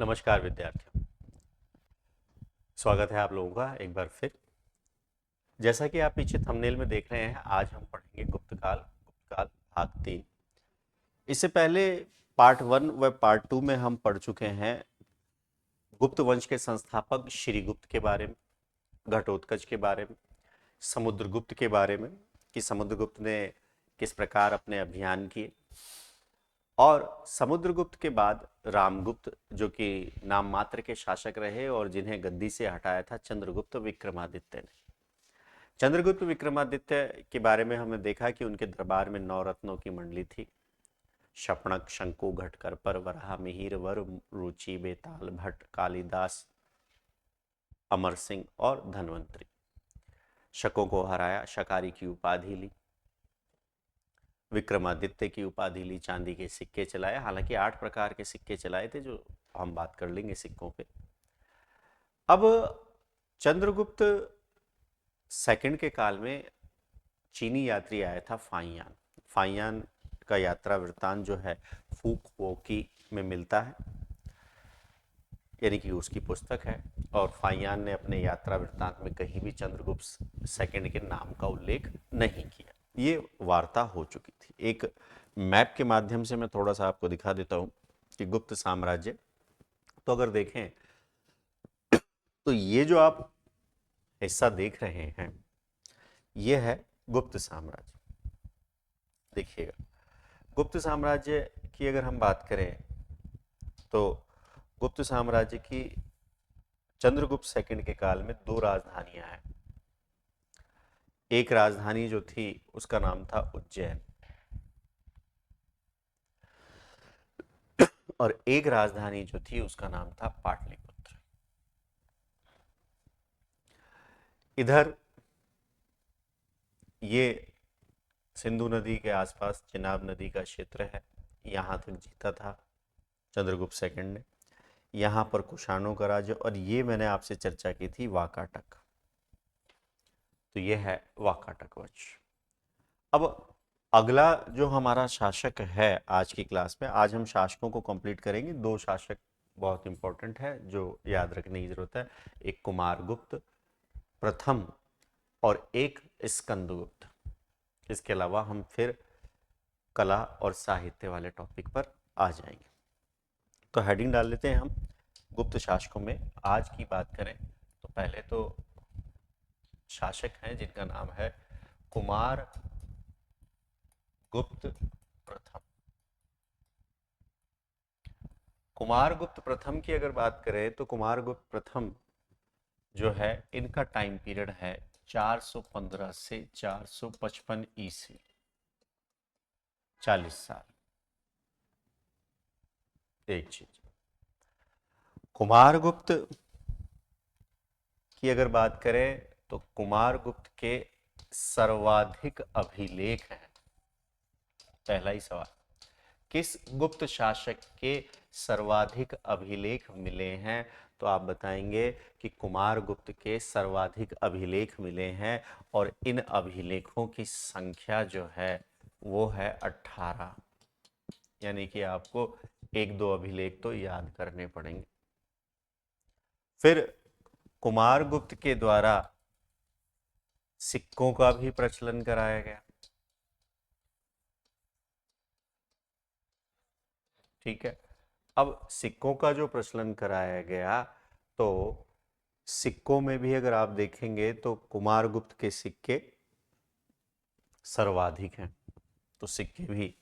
नमस्कार विद्यार्थियों। स्वागत है आप लोगों का एक बार फिर। जैसा कि आप पीछे थंबनेल में देख रहे हैं, आज हम पढ़ेंगे गुप्तकाल भाग 3। इससे पहले पार्ट 1 व पार्ट 2 में हम पढ़ चुके हैं गुप्त वंश के संस्थापक श्रीगुप्त के बारे में, घटोत्कच के बारे में, समुद्रगुप्त के बारे में कि समुद्रगुप्त ने किस प्रकार अपने अभियान किए, और समुद्रगुप्त के बाद रामगुप्त जो कि नाम मात्र के शासक रहे और जिन्हें गद्दी से हटाया था चंद्रगुप्त विक्रमादित्य ने। चंद्रगुप्त विक्रमादित्य के बारे में हमने देखा कि उनके दरबार में 9 रत्नों की मंडली थी। शपणक, शंकु, घटकरपर, वराह, मिहिर, वर, रुचि, बेताल, भट्ट, कालिदास, अमर सिंह और धनवंतरी। शकों को हराया, शकारी की उपाधि ली, विक्रमादित्य की उपाधि ली, चांदी के सिक्के चलाए। हालांकि 8 प्रकार के सिक्के चलाए थे, जो हम बात कर लेंगे सिक्कों पे। अब चंद्रगुप्त सेकंड के काल में चीनी यात्री आया था फाइयान। फाइयान का यात्रा वृत्तांत जो है फूक वोकी में मिलता है, यानी कि उसकी पुस्तक है। और फाइयान ने अपने यात्रा वृत्तांत में कहीं भी चंद्रगुप्त सेकंड के नाम का उल्लेख नहीं किया। ये वार्ता हो चुकी थी। एक मैप के माध्यम से मैं थोड़ा सा आपको दिखा देता हूं कि गुप्त साम्राज्य, तो अगर देखें तो ये जो आप हिस्सा देख रहे हैं ये है गुप्त साम्राज्य। देखिएगा, गुप्त साम्राज्य की अगर हम बात करें तो गुप्त साम्राज्य की चंद्रगुप्त सेकंड के काल में 2 राजधानियां हैं। एक राजधानी जो थी उसका नाम था उज्जैन, और एक राजधानी जो थी उसका नाम था पाटलिपुत्र। इधर ये सिंधु नदी के आसपास चिनाब नदी का क्षेत्र है, यहां तक जीता था चंद्रगुप्त सेकंड ने। यहां पर कुषाणों का राज्य, और ये मैंने आपसे चर्चा की थी वाकाटक, तो ये है वाकाटक वंश। अब अगला जो हमारा शासक है आज की क्लास में, आज हम शासकों को कंप्लीट करेंगे। 2 शासक बहुत इंपॉर्टेंट है जो याद रखने की जरूरत है, एक कुमारगुप्त प्रथम और एक स्कंदगुप्त। इसके अलावा हम फिर कला और साहित्य वाले टॉपिक पर आ जाएंगे। तो हेडिंग डाल लेते हैं हम गुप्त शासकों में। आज की बात करें तो पहले तो शासक हैं जिनका नाम है कुमार गुप्त प्रथम। कुमारगुप्त प्रथम की अगर बात करें तो कुमारगुप्त प्रथम जो है इनका टाइम पीरियड है 415 से 455 ईस्वी, 40 साल। एक चीज, कुमारगुप्त की अगर बात करें तो कुमारगुप्त के सर्वाधिक अभिलेख हैं। पहला ही सवाल, किस गुप्त शासक के सर्वाधिक अभिलेख मिले हैं? तो आप बताएंगे कि कुमारगुप्त के सर्वाधिक अभिलेख मिले हैं, और इन अभिलेखों की संख्या जो है वो है 18। यानी कि आपको 1-2 अभिलेख तो याद करने पड़ेंगे। फिर कुमारगुप्त के द्वारा सिक्कों का भी प्रचलन कराया गया। ठीक है, अब सिक्कों का जो प्रचलन कराया गया, तो सिक्कों में भी अगर आप देखेंगे तो कुमारगुप्त के सिक्के सर्वाधिक हैं, तो सिक्के भी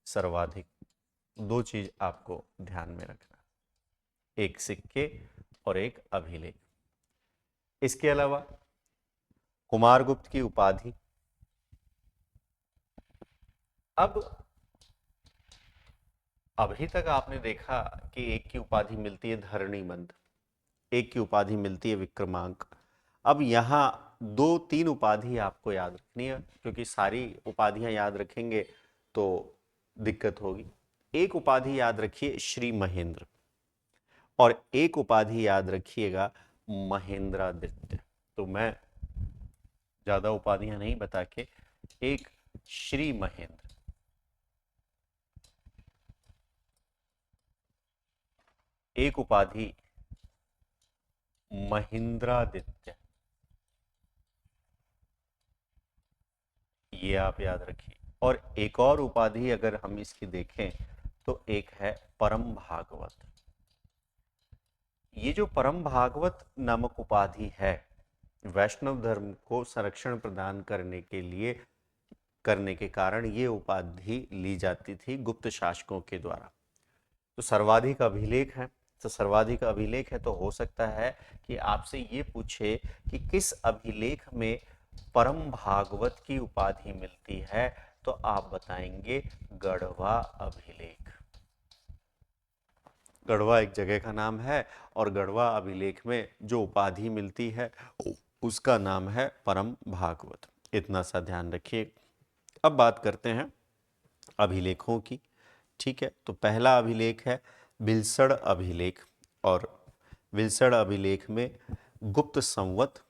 सर्वाधिक। 2 चीज आपको ध्यान में रखना, एक सिक्के और एक अभिलेख। इसके अलावा कुमारगुप्त की उपाधि, अब अभी तक आपने देखा कि एक की उपाधि मिलती है धरणीमंद, एक की उपाधि मिलती है विक्रमांक। अब यहाँ 2-3 उपाधि आपको याद रखनी है, क्योंकि सारी उपाधियां याद रखेंगे तो दिक्कत होगी। एक उपाधि याद रखिए श्री महेंद्र, और एक उपाधि याद रखिएगा महेंद्रादित्य। तो मैं ज्यादा उपाधियां नहीं बता के एक श्री महेंद्र, एक उपाधि महेंद्रादित्य, ये आप याद रखिए। और एक और उपाधि अगर हम इसकी देखें तो एक है परम भागवत। ये जो परम भागवत नामक उपाधि है, वैष्णव धर्म को संरक्षण प्रदान करने के लिए, करने के कारण ये उपाधि ली जाती थी गुप्त शासकों के द्वारा। तो सर्वाधिक अभिलेख है, तो सर्वाधिक अभिलेख है तो हो सकता है कि आपसे ये पूछे कि किस अभिलेख में परम भागवत की उपाधि मिलती है, तो आप बताएंगे गढ़वा अभिलेख। गढ़वा एक जगह का नाम है और गढ़वा अभिलेख में जो उपाधि मिलती है उसका नाम है परम भागवत। इतना सा ध्यान रखिए। अब बात करते हैं अभिलेखों की। ठीक है, तो पहला अभिलेख है बिलसड़ अभिलेख, और बिलसड़ अभिलेख में गुप्त संवत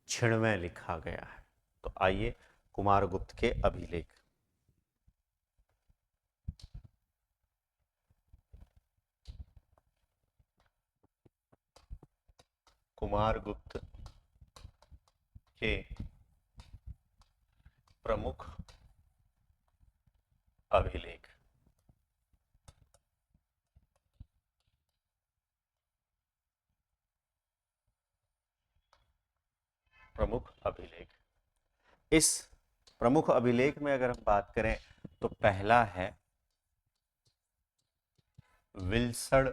96 लिखा गया है। तो आइए कुमारगुप्त के अभिलेख। कुमारगुप्त के प्रमुख अभिलेख। प्रमुख अभिलेख, इस प्रमुख अभिलेख में अगर हम बात करें तो पहला है विल्सड़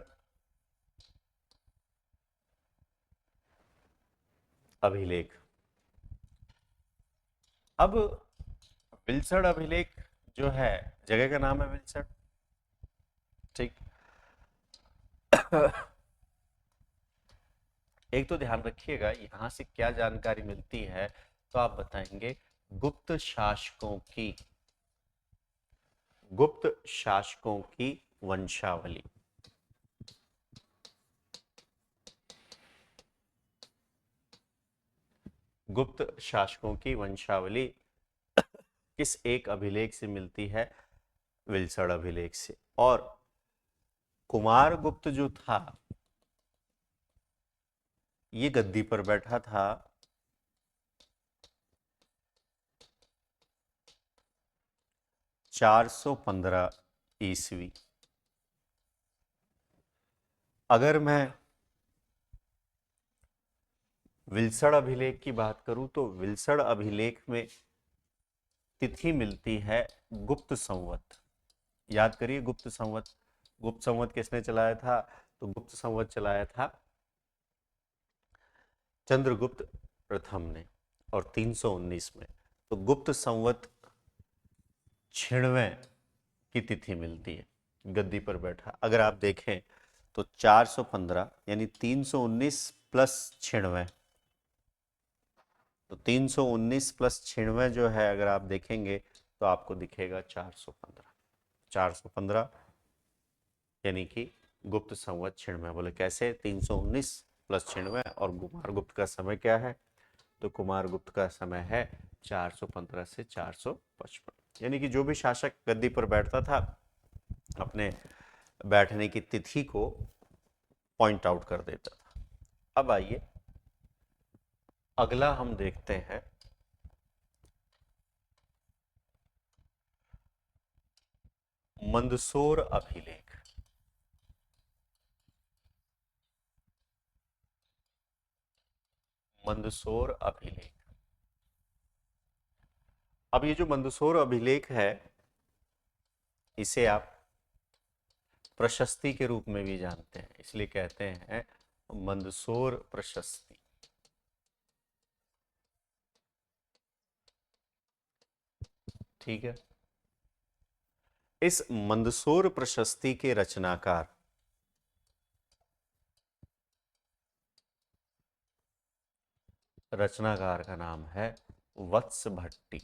अभिलेख। अब विल्सड़ अभिलेख जो है, जगह का नाम है विल्सड़। ठीक। एक तो ध्यान रखिएगा यहां से क्या जानकारी मिलती है, तो आप बताएंगे गुप्त शासकों की वंशावली। गुप्त शासकों की वंशावली किस एक अभिलेख से मिलती है? विल्सड़ अभिलेख से। और कुमारगुप्त जो था ये गद्दी पर बैठा था 415 ईस्वी। अगर मैं विल्सड़ अभिलेख की बात करूं तो विल्सड़ अभिलेख में तिथि मिलती है गुप्त संवत। याद करिए गुप्त संवत। गुप्त संवत किसने चलाया था? तो गुप्त संवत चलाया था चंद्रगुप्त प्रथम ने, और 319 में। तो गुप्त संवत 96 की तिथि मिलती है गद्दी पर बैठा। अगर आप देखें तो 415 यानी 319 प्लस 96, तो 319 प्लस 96 जो है अगर आप देखेंगे तो आपको दिखेगा 415। 415 यानी कि गुप्त संवत 96। बोले कैसे? 319 प्लस 96, और कुमारगुप्त का समय क्या है? तो कुमारगुप्त का समय है 415 से 455। यानी कि जो भी शासक गद्दी पर बैठता था अपने बैठने की तिथि को पॉइंट आउट कर देता था। अब आइए अगला हम देखते हैं मंदसौर अभिलेख। मंदसौर अभिलेख। अब ये जो मंदसौर अभिलेख है इसे आप प्रशस्ति के रूप में भी जानते हैं, इसलिए कहते हैं मंदसौर प्रशस्ति। ठीक है। इस मंदसौर प्रशस्ति के रचनाकार का नाम है वत्स भट्टी।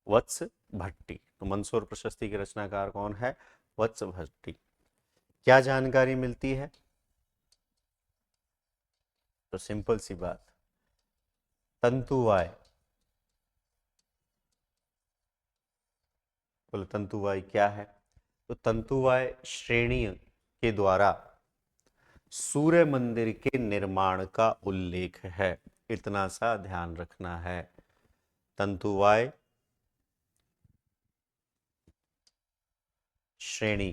वत्स भट्टी। तो मंदसौर प्रशस्ति के रचनाकार कौन है? वत्स भट्टी। क्या जानकारी मिलती है? तो सिंपल सी बात, तंतुवाय। बोले तंतुवाय क्या है? तो तंतुवाय श्रेणी के द्वारा सूर्य मंदिर के निर्माण का उल्लेख है। इतना सा ध्यान रखना है। तंतुवाय श्रेणी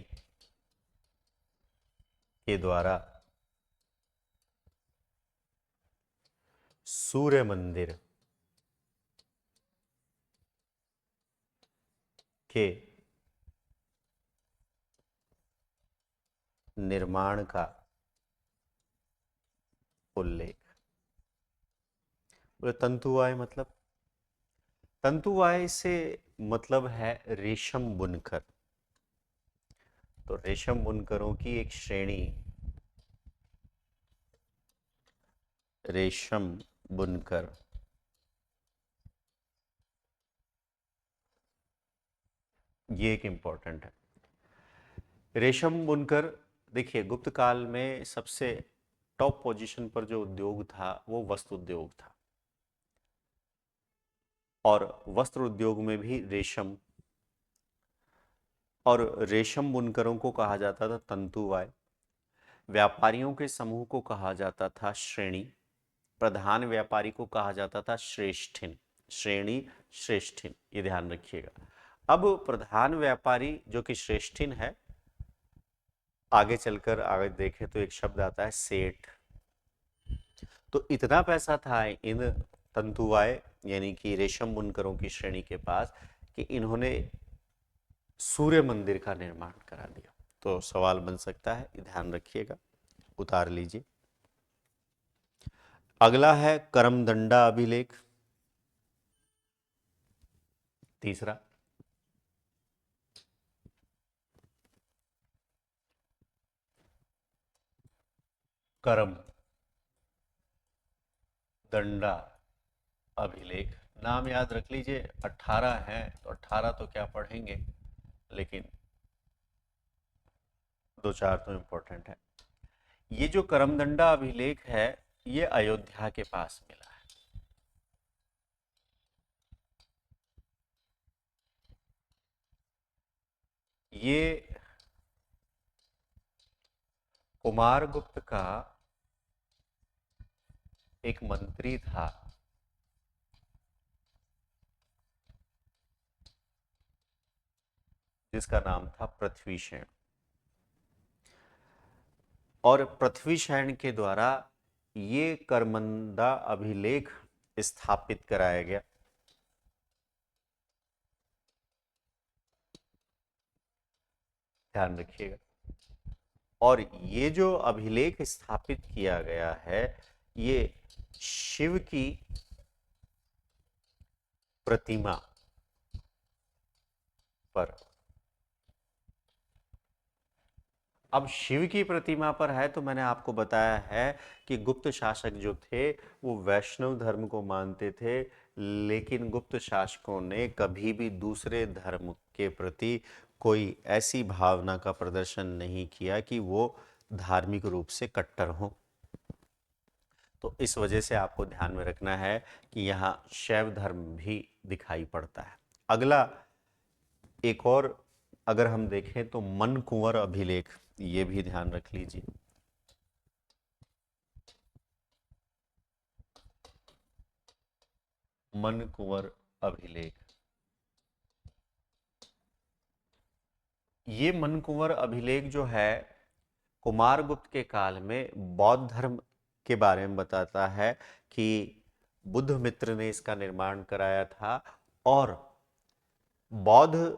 के द्वारा सूर्य मंदिर के निर्माण का उल्लेख। बोले तंतुवाय मतलब, तंतुवाय से मतलब है रेशम बुनकर। तो रेशम बुनकरों की एक श्रेणी, रेशम बुनकर, ये एक इंपॉर्टेंट है। रेशम बुनकर, देखिए गुप्त काल में सबसे टॉप पोजीशन पर जो उद्योग था वो वस्त्र उद्योग था, और वस्त्र उद्योग में भी रेशम, और रेशम बुनकरों को कहा जाता था तंतुवाय, व्यापारियों के समूह को कहा जाता था श्रेणी, प्रधान व्यापारी को कहा जाता था श्रेष्ठिन। श्रेणी श्रेष्ठिन, ये ध्यान रखिएगा। अब प्रधान व्यापारी जो कि श्रेष्ठिन है, आगे चलकर आगे देखें तो एक शब्द आता है सेठ। तो इतना पैसा था इन तंतुवाय यानी कि रेशम बुनकरों की श्रेणी के पास कि इन्होंने सूर्य मंदिर का निर्माण करा दिया। तो सवाल बन सकता है, ध्यान रखिएगा, उतार लीजिए। अगला है करमदंडा अभिलेख, तीसरा। करम दंडा अभिलेख, नाम याद रख लीजिए। 18 हैं तो 18 तो क्या पढ़ेंगे, लेकिन दो चार तो इंपॉर्टेंट है। ये जो करमदंडा अभिलेख है ये अयोध्या के पास मिला है। ये कुमारगुप्त का एक मंत्री था, जिसका नाम था पृथ्वीशैन, और पृथ्वीशैन के द्वारा ये करमंदा अभिलेख स्थापित कराया गया। ध्यान रखिएगा। और ये जो अभिलेख स्थापित किया गया है ये शिव की प्रतिमा पर, अब शिव की प्रतिमा पर है तो मैंने आपको बताया है कि गुप्त शासक जो थे वो वैष्णव धर्म को मानते थे, लेकिन गुप्त शासकों ने कभी भी दूसरे धर्म के प्रति कोई ऐसी भावना का प्रदर्शन नहीं किया कि वो धार्मिक रूप से कट्टर हों। तो इस वजह से आपको ध्यान में रखना है कि यहाँ शैव धर्म भी दिखाई पड़ता है। अगला एक और अगर हम देखें तो मन कुंवर अभिलेख, ये भी ध्यान रख लीजिए। मन कुंवर अभिलेख, ये मन कुंवर अभिलेख जो है कुमारगुप्त के काल में बौद्ध धर्म के बारे में बताता है कि बुद्ध मित्र ने इसका निर्माण कराया था, और बौद्ध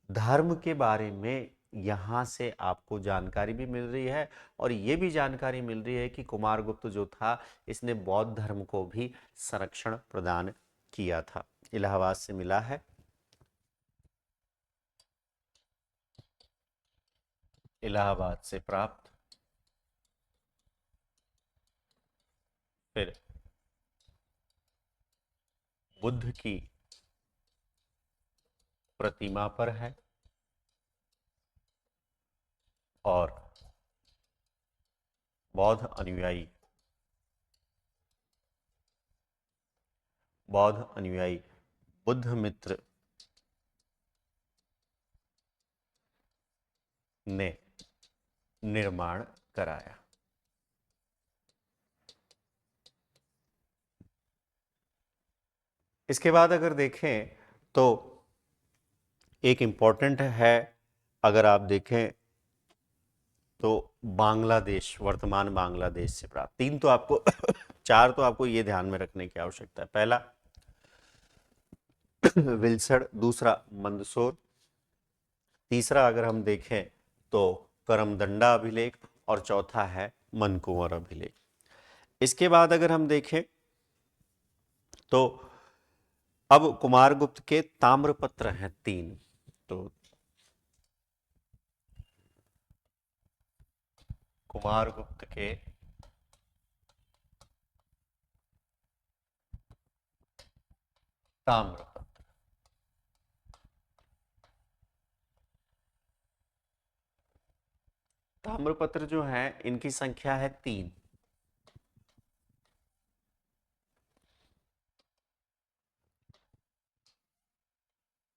धर्म के बारे में यहाँ से आपको जानकारी भी मिल रही है, और ये भी जानकारी मिल रही है कि कुमारगुप्त जो था इसने बौद्ध धर्म को भी संरक्षण प्रदान किया था। इलाहाबाद से मिला है, इलाहाबाद से प्राप्त। फिर बुद्ध की प्रतिमा पर है, और बौद्ध अनुयायी, बुद्ध मित्र ने निर्माण कराया। इसके बाद अगर देखें तो एक इंपॉर्टेंट है, अगर आप देखें तो बांग्लादेश, वर्तमान बांग्लादेश से प्राप्त। तीन तो आपको चार तो आपको ये ध्यान में रखने की आवश्यकता है। पहला विल्सण, दूसरा मंदसौर, तीसरा अगर हम देखें तो करमदंडा अभिलेख, और चौथा है मनकुंवर अभिलेख। इसके बाद अगर हम देखें तो अब कुमारगुप्त के ताम्रपत्र हैं तीन। तो कुमारगुप्त के ताम्रपत्र, ताम्रपत्र जो हैं इनकी संख्या है तीन।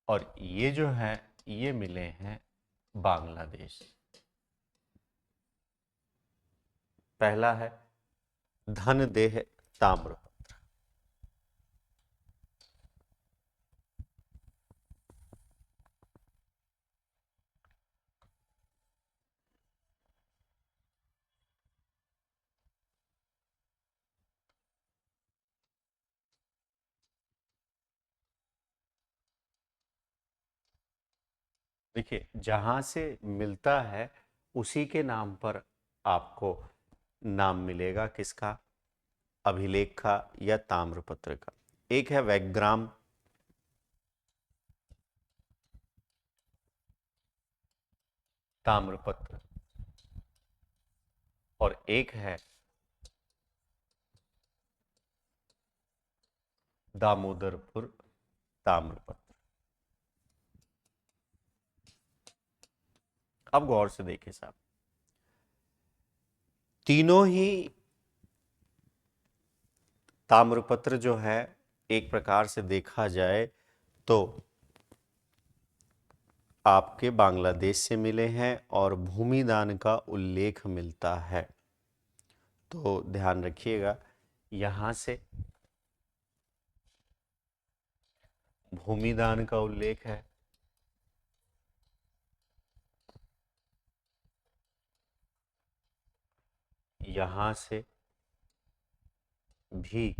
और ये जो है ये मिले हैं बांग्लादेश। पहला है धनदेह ताम्र। देखिए जहां से मिलता है उसी के नाम पर आपको नाम मिलेगा, किसका? अभिलेख का या ताम्रपत्र का। एक है वैग्राम, ताम्रपत्र, और एक है दामोदरपुर ताम्रपत्र। अब गौर से देखिए साहब, तीनों ही ताम्रपत्र जो है एक प्रकार से देखा जाए तो आपके बांग्लादेश से मिले हैं और भूमिदान का उल्लेख मिलता है। तो ध्यान रखिएगा, यहां से भूमिदान का उल्लेख है, यहां से भी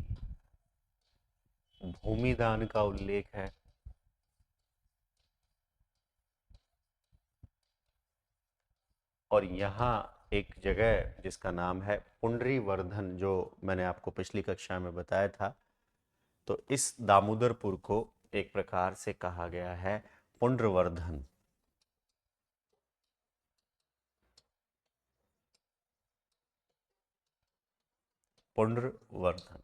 भूमिदान का उल्लेख है, और यहाँ एक जगह जिसका नाम है पुंडरीवर्धन, जो मैंने आपको पिछली कक्षा में बताया था, तो इस दामोदरपुर को एक प्रकार से कहा गया है पुंड्रवर्धन। पुंड्रवर्धन।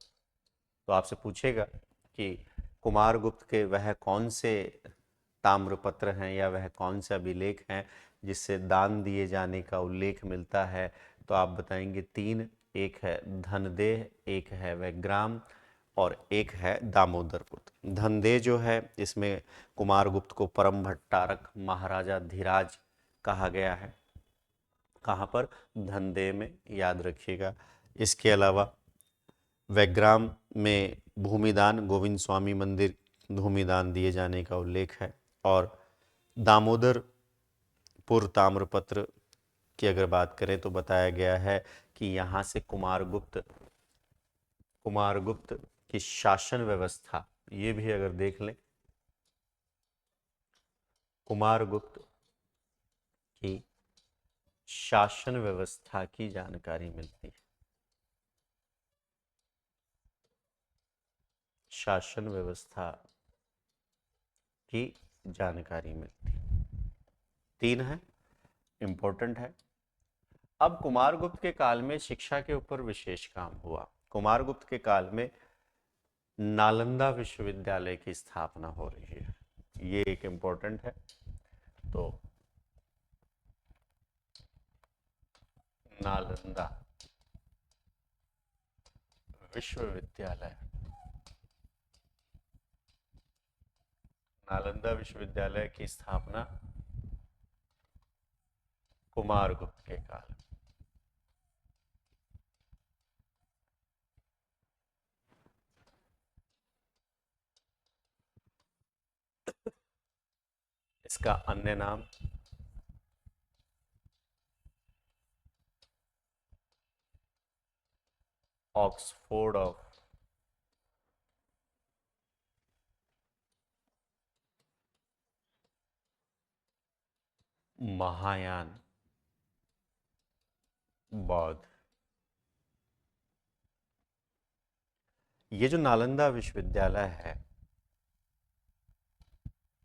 तो आपसे पूछेगा कि कुमारगुप्त के वह कौन से ताम्रपत्र हैं या वह कौन से अभिलेख हैं जिससे दान दिए जाने का उल्लेख मिलता है, तो आप बताएंगे तीन। एक है धनदेह, एक है वैग्राम, और एक है दामोदरपुर। धनदेह जो है इसमें कुमारगुप्त को परम भट्टारक महाराजा धीराज कहा गया है। कहाँ पर? धनदेह में, याद रखिएगा। इसके अलावा वैग्राम में भूमिदान, गोविंद स्वामी मंदिर भूमिदान दिए जाने का उल्लेख है। और दामोदरपुर ताम्रपत्र की अगर बात करें तो बताया गया है कि यहाँ से कुमारगुप्त कुमारगुप्त की शासन व्यवस्था, ये भी अगर देख लें, कुमारगुप्त की शासन व्यवस्था की जानकारी मिलती है। शासन व्यवस्था की जानकारी मिलती है। तीन है, इंपॉर्टेंट है। अब कुमारगुप्त के काल में शिक्षा के ऊपर विशेष काम हुआ। कुमारगुप्त के काल में नालंदा विश्वविद्यालय की स्थापना हो रही है, ये एक इंपॉर्टेंट है। तो नालंदा विश्वविद्यालय, नालंदा विश्वविद्यालय की स्थापना कुमारगुप्त के काल। इसका अन्य नाम ऑक्सफोर्ड ऑफ महायान बौद्ध। ये जो नालंदा विश्वविद्यालय है,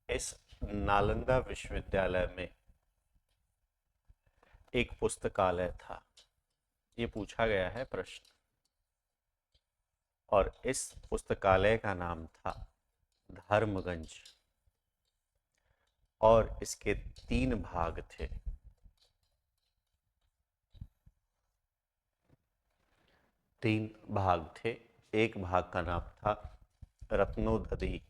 इस नालंदा विश्वविद्यालय में एक पुस्तकालय था। ये पूछा गया है प्रश्न, और इस पुस्तकालय का नाम था धर्मगंज, और इसके 3 भाग थे। 3 भाग थे। एक भाग का नाम था रत्नोदधि,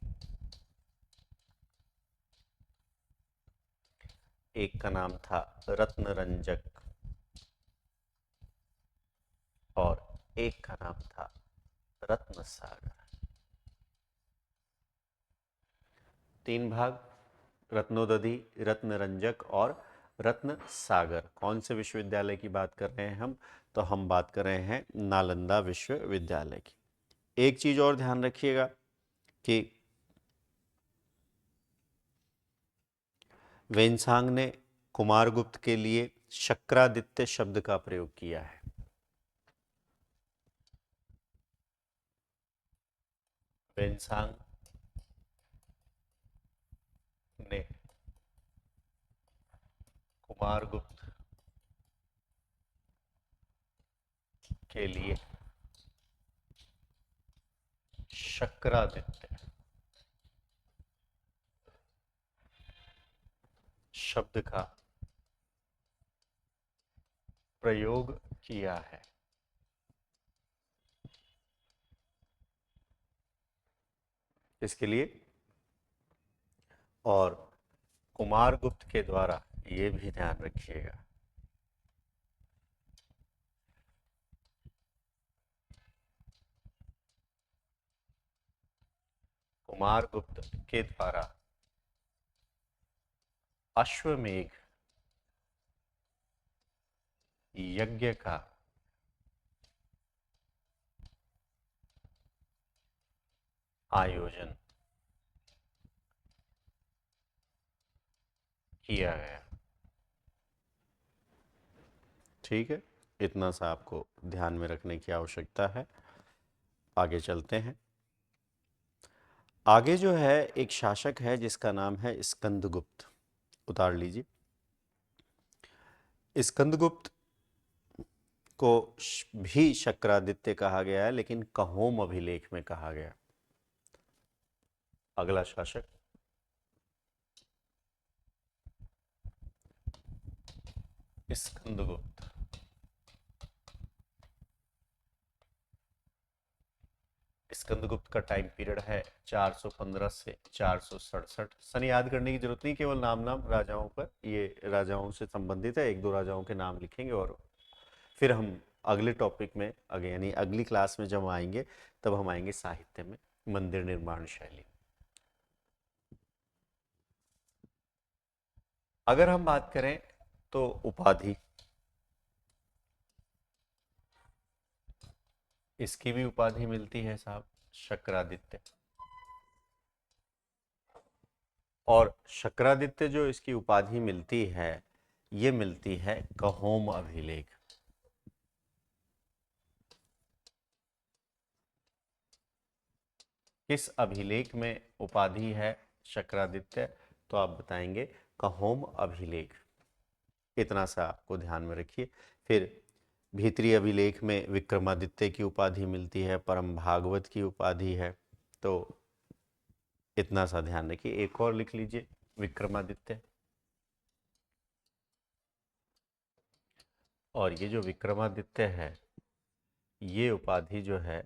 एक का नाम था रत्नरंजक, और एक का नाम था रत्नसागर। 3 भाग, रत्नोदधि, रत्नरंजक और रत्न सागर। कौन से विश्वविद्यालय की बात कर रहे हैं हम? तो हम बात कर रहे हैं नालंदा विश्वविद्यालय की। एक चीज और ध्यान रखिएगा कि वेनसांग ने कुमारगुप्त के लिए शक्रादित्य शब्द का प्रयोग किया है। वेनसांग ने कुमारगुप्त के लिए शक्रादित्य शब्द का प्रयोग किया है। इसके लिए, और कुमारगुप्त के द्वारा, ये भी ध्यान रखिएगा, कुमारगुप्त के द्वारा अश्वमेध यज्ञ का आयोजन किया गया। ठीक है, इतना सा आपको ध्यान में रखने की आवश्यकता है। आगे चलते हैं। आगे जो है एक शासक है जिसका नाम है स्कंदगुप्त। उतार लीजिए। स्कंदगुप्त को भी शक्रादित्य कहा गया है, लेकिन कहोम अभिलेख में कहा गया। अगला शासक स्कंदगुप्त। स्कंदगुप्त का टाइम पीरियड है 415 से 467। सन याद करने की जरूरत नहीं, केवल नाम नाम राजाओं पर, ये राजाओं से संबंधित है। 1-2 राजाओं के नाम लिखेंगे, और फिर हम अगले टॉपिक में आगे, यानी अगली क्लास में जब आएंगे तब हम आएंगे साहित्य में, मंदिर निर्माण शैली। अगर हम बात करें तो उपाधि, इसकी भी उपाधि मिलती है साहब शक्रादित्य। और शक्रादित्य जो इसकी उपाधि मिलती है, ये मिलती है कहोम अभिलेख। किस अभिलेख में उपाधि है शक्रादित्य? तो आप बताएंगे कहोम अभिलेख। इतना सा आपको ध्यान में रखिए। फिर भीतरी अभिलेख में विक्रमादित्य की उपाधि मिलती है, परम भागवत की उपाधि है। तो इतना सा ध्यान रखिए। एक और लिख लीजिए, विक्रमादित्य। और ये जो विक्रमादित्य है, ये उपाधि जो है,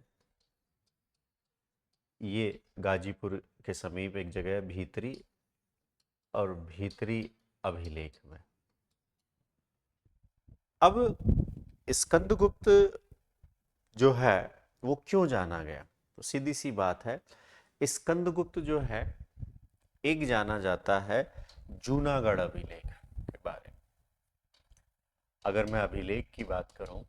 ये गाजीपुर के समीप एक जगह है भीतरी, और भीतरी अभिलेख में। अब स्कंदगुप्त जो है वो क्यों जाना गया, तो सीधी सी बात है, स्कंदगुप्त जो है एक जाना जाता है जूनागढ़ अभिलेख के बारे में। अगर मैं अभिलेख की बात करूं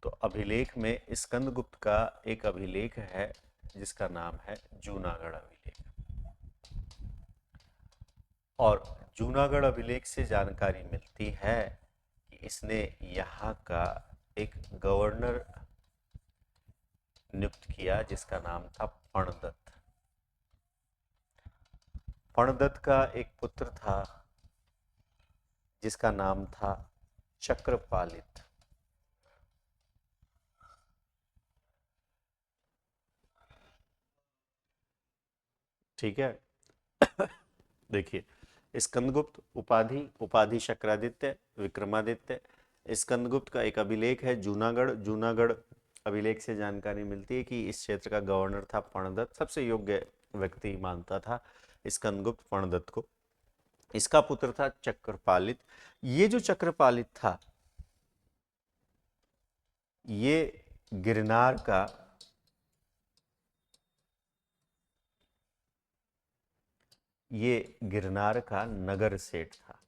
तो अभिलेख में स्कंदगुप्त का एक अभिलेख है जिसका नाम है जूनागढ़ अभिलेख। और जूनागढ़ अभिलेख से जानकारी मिलती है कि इसने यहाँ का एक गवर्नर नियुक्त किया जिसका नाम था फणदत्त। फणदत्त का एक पुत्र था जिसका नाम था चक्रपालित। ठीक है। देखिए, स्कंदगुप्त उपाधि, उपाधि चक्रादित्य, विक्रमादित्य। स्कंदगुप्त का एक अभिलेख है जूनागढ़। जूनागढ़ अभिलेख से जानकारी मिलती है कि इस क्षेत्र का गवर्नर था फणदत्त। सबसे योग्य व्यक्ति मानता था स्कंदगुप्त फणदत्त को। इसका पुत्र था चक्रपालित। ये जो चक्रपालित था ये गिरनार का नगर सेठ था।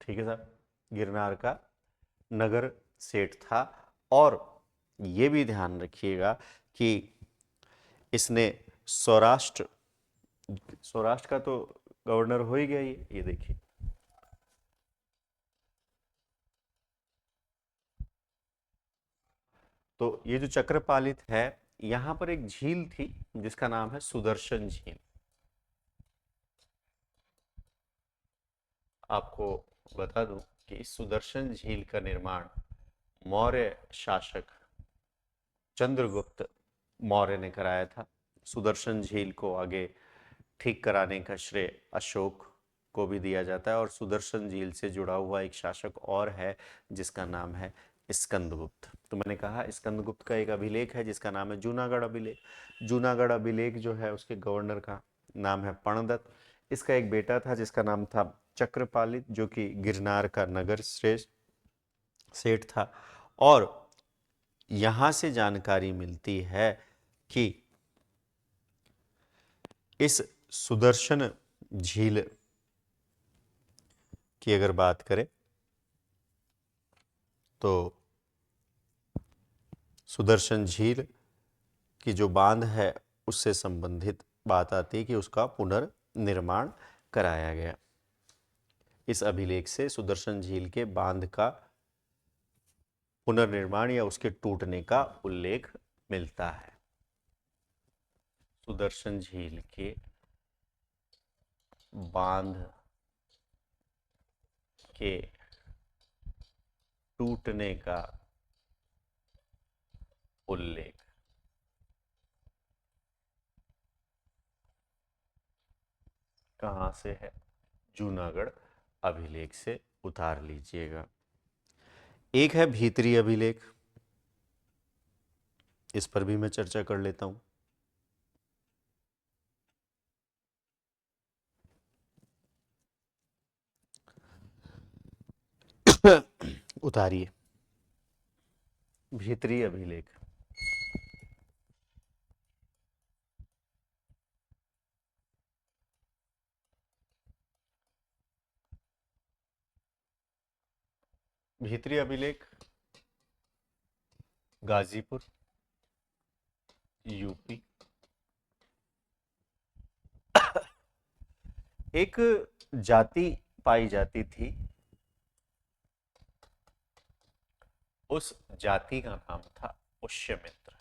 ठीक है साहब, गिरनार का नगर सेठ था। और ये भी ध्यान रखिएगा कि इसने सौराष्ट्र, सौराष्ट्र का तो गवर्नर हो ही गया ये देखिए। तो ये जो चक्रपालित है, यहां पर एक झील थी जिसका नाम है सुदर्शन झील। आपको बता दूं कि इस सुदर्शन झील का निर्माण मौर्य शासक चंद्रगुप्त मौर्य ने कराया था। सुदर्शन झील को आगे ठीक कराने का श्रेय अशोक को भी दिया जाता है। और सुदर्शन झील से जुड़ा हुआ एक शासक और है जिसका नाम है स्कंदगुप्त। तो मैंने कहा स्कंदगुप्त का एक अभिलेख है जिसका नाम है जूनागढ़ अभिलेख। जूनागढ़ अभिलेख जो है उसके गवर्नर का नाम है पणदत्त। इसका एक बेटा था जिसका नाम था चक्रपालित जो कि गिरनार का नगर श्रेष्ठ सेठ था। और यहां से जानकारी मिलती है कि इस सुदर्शन झील की अगर बात करें तो सुदर्शन झील की जो बांध है उससे संबंधित बात आती है कि उसका पुनर्निर्माण कराया गया। इस अभिलेख से सुदर्शन झील के बांध का पुनर्निर्माण या उसके टूटने का उल्लेख मिलता है। सुदर्शन झील के बांध के टूटने का उल्लेख कहां से है? जूनागढ़ अभिलेख से उतार लीजिएगा। एक है भीतरी अभिलेख, इस पर भी मैं चर्चा कर लेता हूं। उतारिए भीतरी अभिलेख। भीतरी अभिलेख गाजीपुर यूपी। एक जाति पाई जाती थी, उस जाति का नाम था पुष्यमित्र।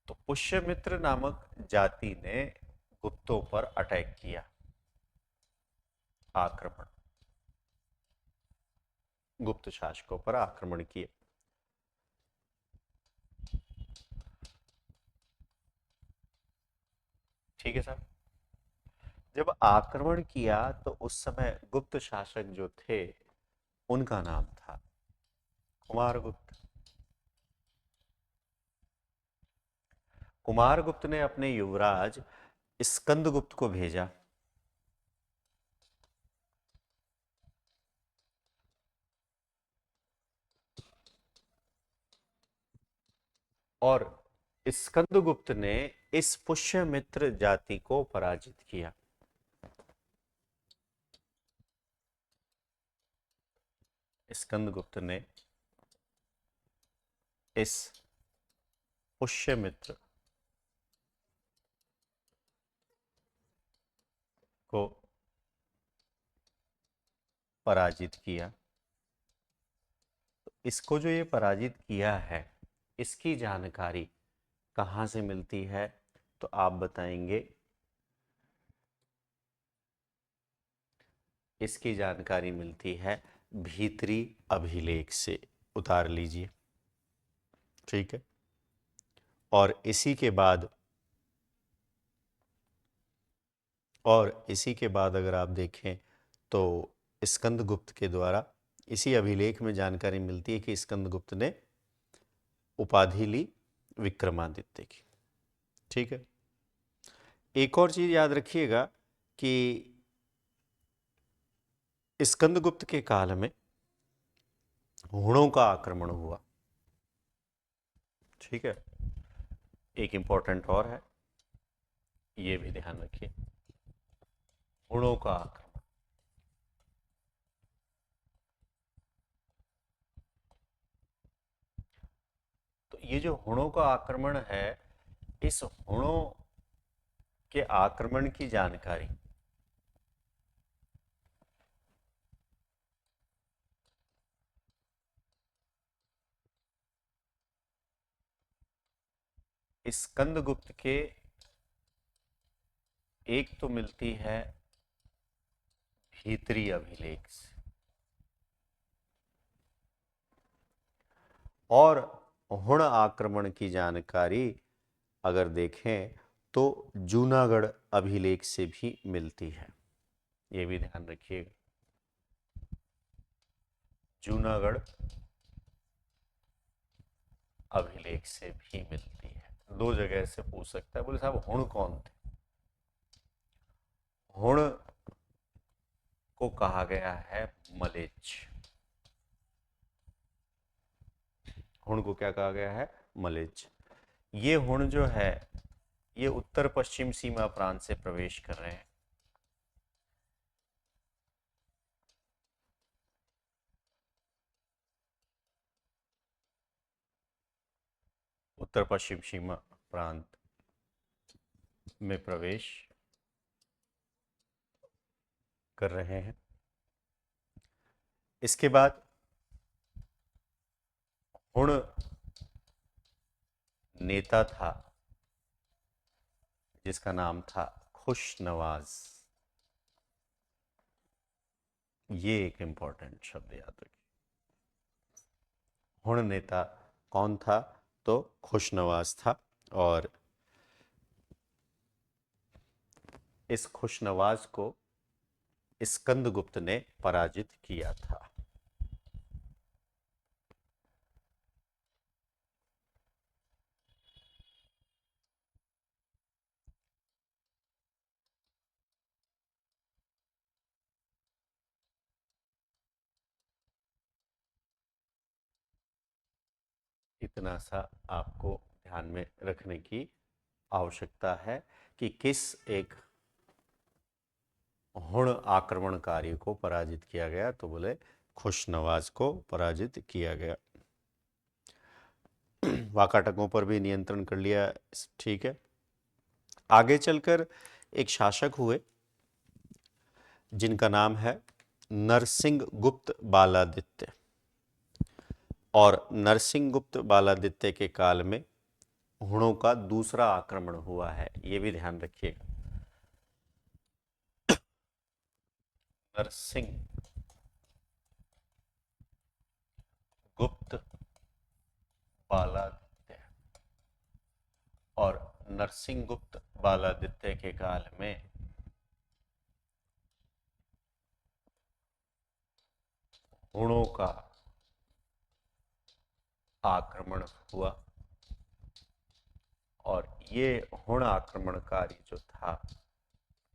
तो पुष्यमित्र नामक जाति ने गुप्तों पर अटैक किया, आक्रमण, गुप्त शासकों पर आक्रमण किए। ठीक है साहब। जब आक्रमण किया तो उस समय गुप्त शासक जो थे उनका नाम था कुमारगुप्त। कुमारगुप्त ने अपने युवराज स्कंदगुप्त को भेजा। और स्कंदगुप्त ने इस पुष्यमित्र जाति को पराजित किया। स्कंदगुप्त ने इस पुष्यमित्र को पराजित किया। तो इसको जो ये पराजित किया है, इसकी जानकारी कहाँ से मिलती है? तो आप बताएंगे। इसकी जानकारी मिलती है भीतरी अभिलेख से। उतार लीजिए, ठीक है। और इसी के बाद अगर आप देखें तो स्कंदगुप्त के द्वारा इसी अभिलेख में जानकारी मिलती है कि स्कंदगुप्त ने उपाधि ली विक्रमादित्य की, ठीक है। एक और चीज याद रखिएगा कि स्कंदगुप्त के काल में हुणों का आक्रमण हुआ, ठीक है। एक इंपॉर्टेंट और है, ये भी ध्यान रखिए, हुणों का आक्रमण। तो ये जो हुणों का आक्रमण है, इस हुणों के आक्रमण की जानकारी स्कंदगुप्त के एक तो मिलती है भीतरी अभिलेख से, और हुण आक्रमण की जानकारी अगर देखें तो जूनागढ़ अभिलेख से भी मिलती है। ये भी ध्यान रखिएगा, जूनागढ़ अभिलेख से भी मिलती है। दो जगह से पूछ सकता है, बोले साहब हुण कौन थे? हुण को कहा गया है मलेच्छ। हुण को क्या कहा गया है? मलेच्छ। ये हुण जो है, ये उत्तर पश्चिम सीमा प्रांत से प्रवेश कर रहे हैं। उत्तर पश्चिम सीमा प्रांत में प्रवेश कर रहे हैं। इसके बाद हुण नेता था जिसका नाम था खुशनवाज। ये एक इंपॉर्टेंट शब्द याद रखिए। हुण नेता कौन था? तो खुशनवाज था। और इस खुशनवाज को स्कंदगुप्त ने पराजित किया था। इतना सा आपको ध्यान में रखने की आवश्यकता है कि किस एक हुण आक्रमणकारी को पराजित किया गया। तो बोले खुशनवाज को पराजित किया गया। वाकाटकों पर भी नियंत्रण कर लिया, ठीक है। आगे चलकर एक शासक हुए जिनका नाम है नरसिंह गुप्त बालादित्य। और नरसिंह गुप्त बालादित्य के काल में हुणों का दूसरा आक्रमण हुआ है, ये भी ध्यान रखिएगा। नरसिंह गुप्त बालादित्य। और नरसिंह गुप्त बालादित्य के काल में हुणों का आक्रमण हुआ और ये हुण आक्रमणकारी जो था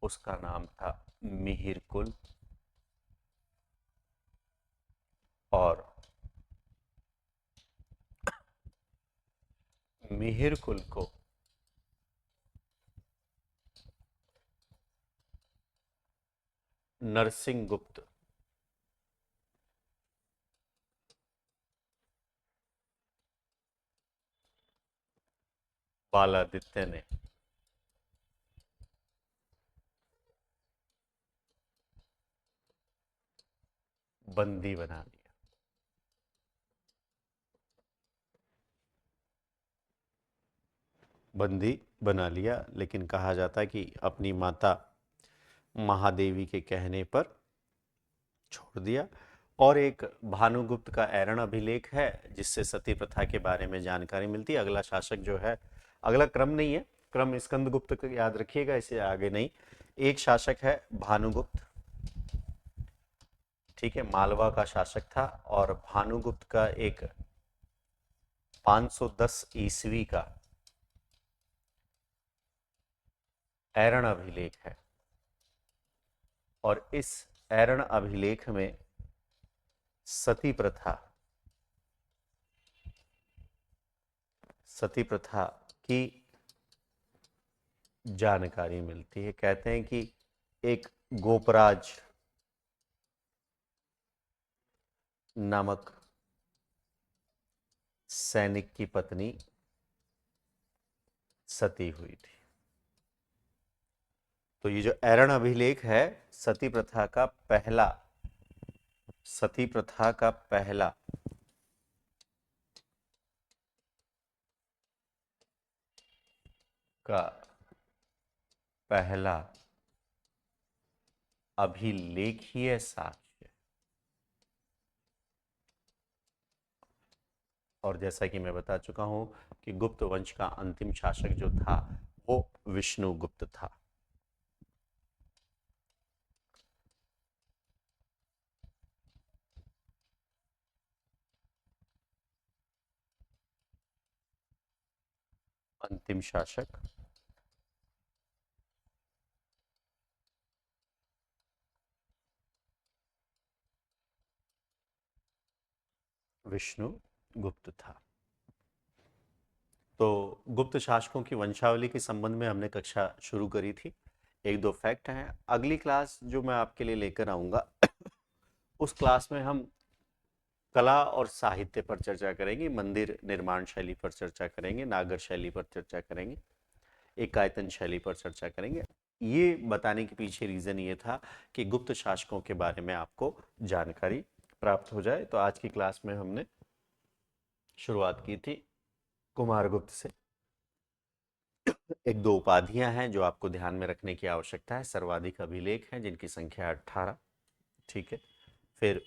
उसका नाम था मिहिरकुल। और मिहिरकुल को नरसिंह गुप्त बालादित्य ने बंदी बना लिया। बंदी बना लिया, लेकिन कहा जाता है कि अपनी माता महादेवी के कहने पर छोड़ दिया। और एक भानुगुप्त का ऐरण अभिलेख है जिससे सती प्रथा के बारे में जानकारी मिलती है। अगला शासक जो है, अगला क्रम नहीं है, क्रम स्कंदगुप्त का याद रखिएगा, इसे आगे नहीं। एक शासक है भानुगुप्त, ठीक है, मालवा का शासक था। और भानुगुप्त का एक 510 ईस्वी का ऐरण अभिलेख है। और इस ऐरण अभिलेख में सती प्रथा की जानकारी मिलती है। कहते हैं कि एक गोपराज नामक सैनिक की पत्नी सती हुई थी। तो ये जो ऐरण अभिलेख है सती प्रथा का पहला का पहला अभिलेखीय साक्ष्य। और जैसा कि मैं बता चुका हूं कि गुप्त वंश का अंतिम शासक जो था वो विष्णुगुप्त था। अंतिम शासक विष्णुगुप्त था। तो गुप्त शासकों की वंशावली के संबंध में हमने कक्षा शुरू करी थी। एक दो फैक्ट हैं। अगली क्लास जो मैं आपके लिए लेकर आऊंगा उस क्लास में हम कला और साहित्य पर चर्चा करेंगे, मंदिर निर्माण शैली पर चर्चा करेंगे, नागर शैली पर चर्चा करेंगे, एकायतन शैली पर चर्चा करेंगे। ये बताने के पीछे रीजन ये था कि गुप्त शासकों के बारे में आपको जानकारी प्राप्त हो जाए। तो आज की क्लास में हमने शुरुआत की थी कुमारगुप्त से। एक दो उपाधियां हैं जो आपको ध्यान में रखने की आवश्यकता है। सर्वाधिक अभिलेख हैं जिनकी संख्या 18, ठीक है। फिर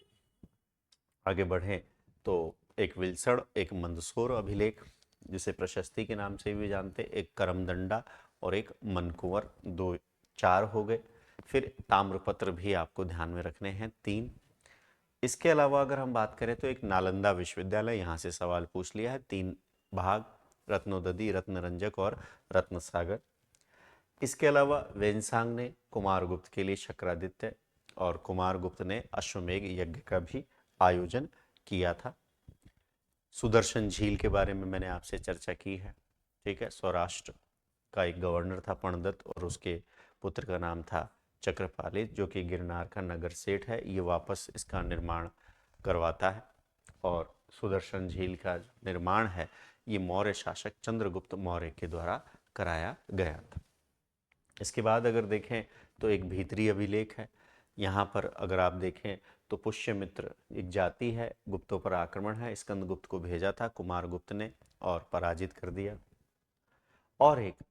आगे बढ़ें तो एक विल्सण, एक मंदसौर अभिलेख जिसे प्रशस्ति के नाम से भी जानते, एक करमदंडा और एक मनकुंवर, दो, चार हो गए। फिर ताम्रपत्र भी आपको ध्यान में रखने हैं, 3। इसके अलावा अगर हम बात करें तो एक नालंदा विश्वविद्यालय, यहाँ से सवाल पूछ लिया है, 3 भाग, रत्नोदधि, रत्नरंजक और रत्नसागर। इसके अलावा वेनसांग ने कुमारगुप्त के लिए शक्रादित्य और कुमारगुप्त ने अश्वमेध यज्ञ का भी आयोजन किया था। सुदर्शन झील के बारे में मैंने आपसे चर्चा की है, ठीक है। सौराष्ट्र का एक गवर्नर था पणदत्त और उसके पुत्र का नाम था चक्रपालित, जो कि गिरनार का नगर सेठ है। ये वापस इसका निर्माण करवाता है। और सुदर्शन झील का निर्माण है ये मौर्य शासक चंद्रगुप्त मौर्य के द्वारा कराया गया था। इसके बाद अगर देखें तो एक भीतरी अभिलेख है। यहाँ पर अगर आप देखें तो पुष्यमित्र एक जाति है, गुप्तों पर आक्रमण है, स्कंदगुप्त को भेजा था कुमारगुप्त ने और पराजित कर दिया। और एक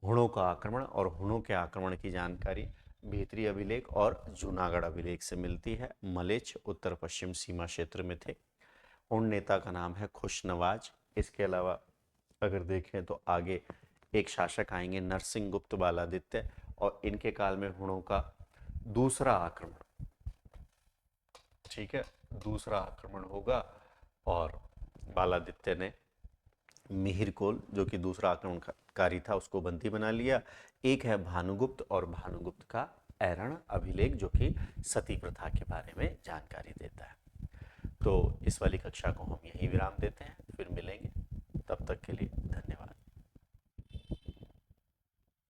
हुणों का आक्रमण, और हुणों के आक्रमण की जानकारी भीतरी अभिलेख और जूनागढ़ अभिलेख से मिलती है। मलेच्छ उत्तर पश्चिम सीमा क्षेत्र में थे। हुण नेता का नाम है खुशनवाज। इसके अलावा अगर देखें तो आगे एक शासक आएंगे नरसिंह गुप्त बालादित्य, और इनके काल में हुणों का दूसरा आक्रमण, ठीक है, दूसरा आक्रमण होगा और बालादित्य ने मिहिरकोल जो कि दूसरा आक्रमणकारी था उसको बंदी बना लिया। एक है भानुगुप्त और भानुगुप्त का ऐरण अभिलेख जो कि सती प्रथा के बारे में जानकारी देता है। तो इस वाली कक्षा को हम यहीं विराम देते हैं।